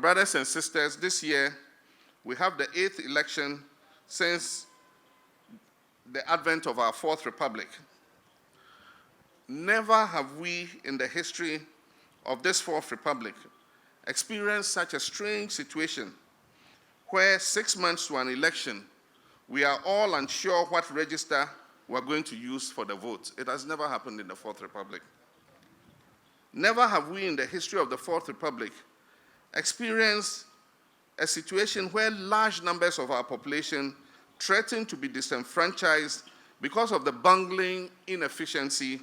brothers and sisters, this year we have the 8th election since the advent of our 4th Republic. Never have we, in the history of this 4th Republic, experienced such a strange situation where 6 months to an election, we are all unsure what register we're going to use for the vote. It has never happened in the 4th Republic. Never have we, in the history of the 4th Republic, experienced a situation where large numbers of our population threaten to be disenfranchised because of the bungling inefficiency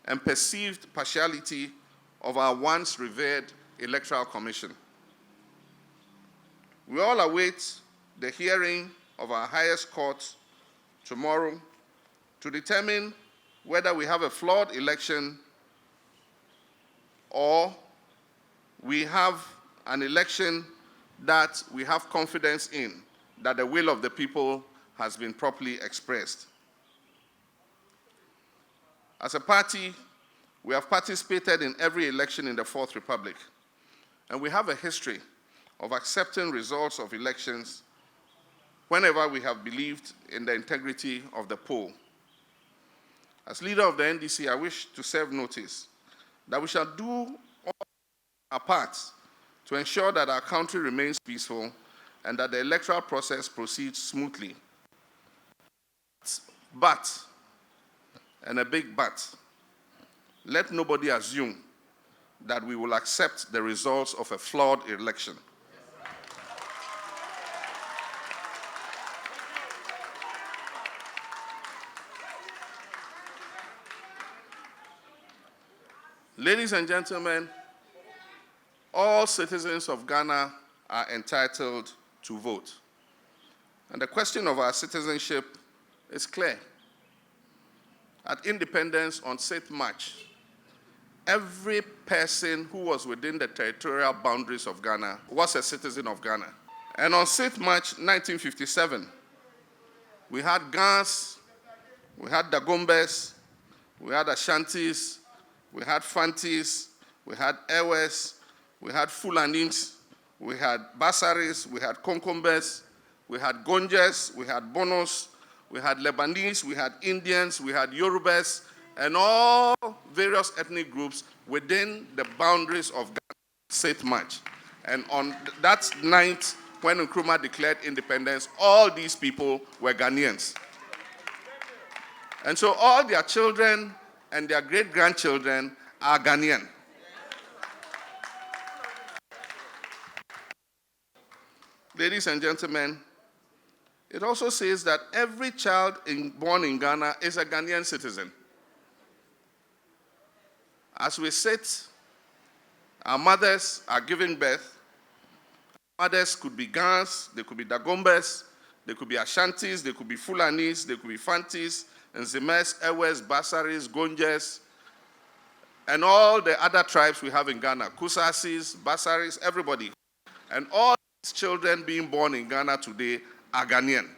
and perceived partiality of our once revered Electoral Commission. We all await the hearing of our highest court tomorrow to determine whether we have a flawed election or we have an election that we have confidence in, that the will of the people has been properly expressed. As a party, we have participated in every election in the 4th Republic, and we have a history of accepting results of elections whenever we have believed in the integrity of the poll. As leader of the NDC, I wish to serve notice that we shall do all our part to ensure that our country remains peaceful and that the electoral process proceeds smoothly. But, and a big but, let nobody assume that we will accept the results of a flawed election. Ladies and gentlemen, all citizens of Ghana are entitled to vote. And the question of our citizenship is clear. At independence on 6th March, every person who was within the territorial boundaries of Ghana was a citizen of Ghana. And on 6th March 1957, we had Gans, we had Dagombes, we had Ashantis, we had Fantis, we had Ewes, we had Fulanins, we had Basaris, we had Konkombes, we had Gonjes, we had Bonos, we had Lebanese, we had Indians, we had Yorubas, and all various ethnic groups within the boundaries of Ghana, 6th March. And on that night, when Nkrumah declared independence, all these people were Ghanaians. And so all their children and their great-grandchildren are Ghanaian. Ladies and gentlemen, it also says that every child born in Ghana is a Ghanaian citizen. As we sit, our mothers are giving birth. Mothers could be Gans, they could be Dagombes, they could be Ashantis, they could be Fulanis, they could be Fantis, Nzemes, Ewes, Basaris, Gonjes, and all the other tribes we have in Ghana, Kusasis, Basaris, everybody. And all these children being born in Ghana today are Ghanaian.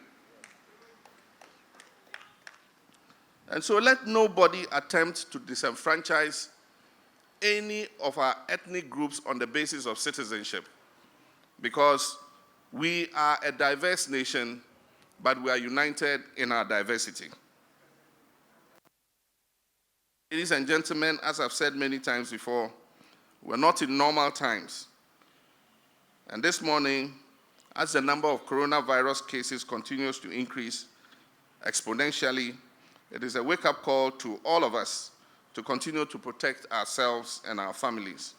And so let nobody attempt to disenfranchise any of our ethnic groups on the basis of citizenship, because we are a diverse nation, but we are united in our diversity. Ladies and gentlemen, as I've said many times before, we're not in normal times. And this morning, as the number of coronavirus cases continues to increase exponentially, it is a wake-up call to all of us to continue to protect ourselves and our families.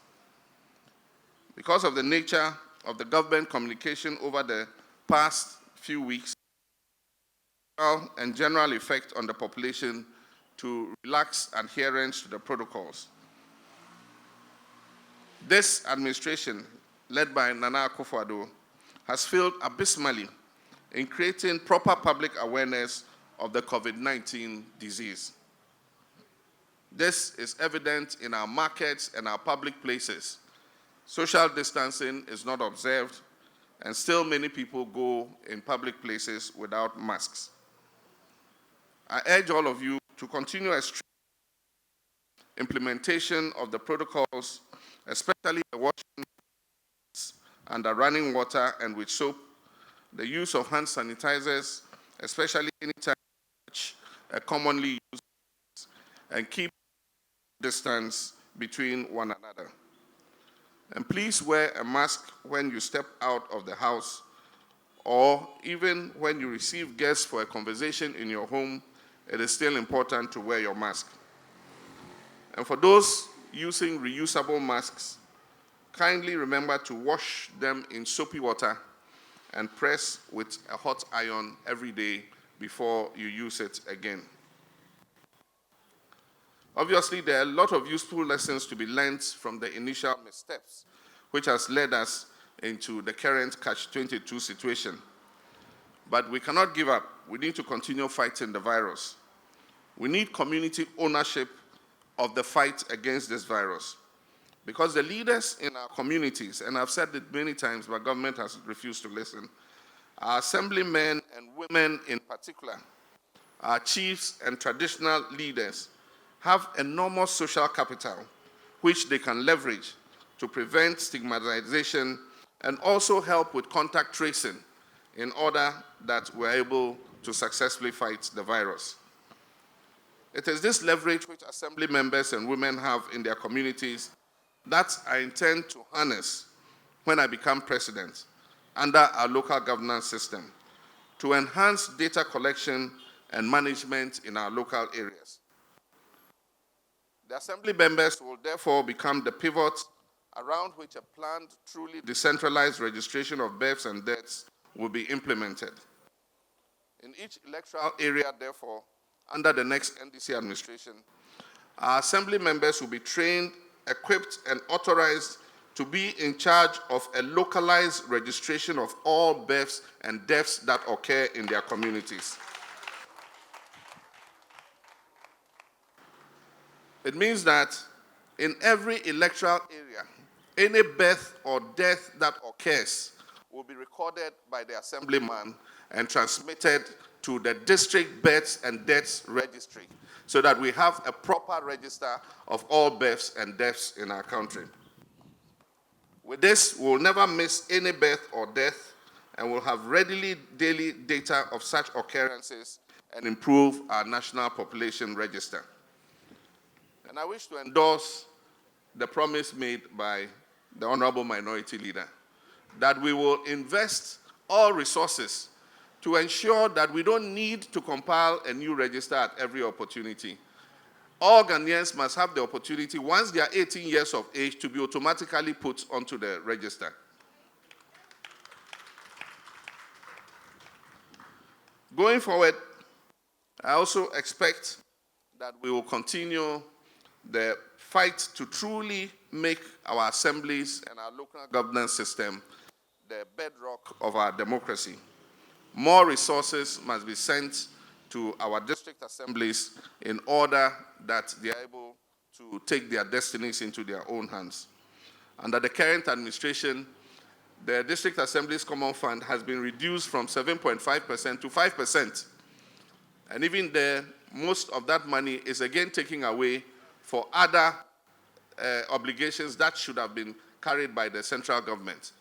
Because of the nature of the government communication over the past few weeks and general effect on the population to relax adherence to the protocols, this administration, led by Nana Akufo-Addo, has failed abysmally in creating proper public awareness of the COVID-19 disease. This is evident in our markets and our public places. Social distancing is not observed, and still many people go in public places without masks. I urge all of you to continue a strict implementation of the protocols, especially the washing under running water and with soap, the use of hand sanitizers, especially anytime commonly used, and keep distance between one another. And please wear a mask when you step out of the house, or even when you receive guests for a conversation in your home. It is still important to wear your mask. And for those using reusable masks, kindly remember to wash them in soapy water and press with a hot iron every day before you use it again. Obviously, there are a lot of useful lessons to be learned from the initial missteps, which has led us into the current catch-22 situation. But we cannot give up. We need to continue fighting the virus. We need community ownership of the fight against this virus. Because the leaders in our communities, and I've said it many times, but government has refused to listen, our assemblymen and women in particular, our chiefs and traditional leaders, have enormous social capital which they can leverage to prevent stigmatization and also help with contact tracing in order that we're able to successfully fight the virus. It is this leverage which assembly members and women have in their communities that I intend to harness when I become president under our local governance system to enhance data collection and management in our local areas. The assembly members will therefore become the pivot around which a planned, truly decentralized registration of births and deaths will be implemented. In each electoral area, therefore, under the next NDC administration, our assembly members will be trained, equipped, and authorized to be in charge of a localized registration of all births and deaths that occur in their communities. It means that in every electoral area, any birth or death that occurs will be recorded by the assemblyman and transmitted to the district births and deaths registry so that we have a proper register of all births and deaths in our country. With this, we'll never miss any birth or death, and we'll have readily daily data of such occurrences and improve our national population register. And I wish to endorse the promise made by the Honorable Minority Leader that we will invest all resources to ensure that we don't need to compile a new register at every opportunity. All Ghanaians must have the opportunity, once they are 18 years of age, to be automatically put onto the register. Going forward, I also expect that we will continue the fight to truly make our assemblies and our local governance system the bedrock of our democracy. More resources must be sent to our district assemblies in order that they are able to take their destinies into their own hands. Under the current administration, the District Assembly's Common Fund has been reduced from 7.5% to 5%. And even there, most of that money is again taken away for other obligations that should have been carried by the central government.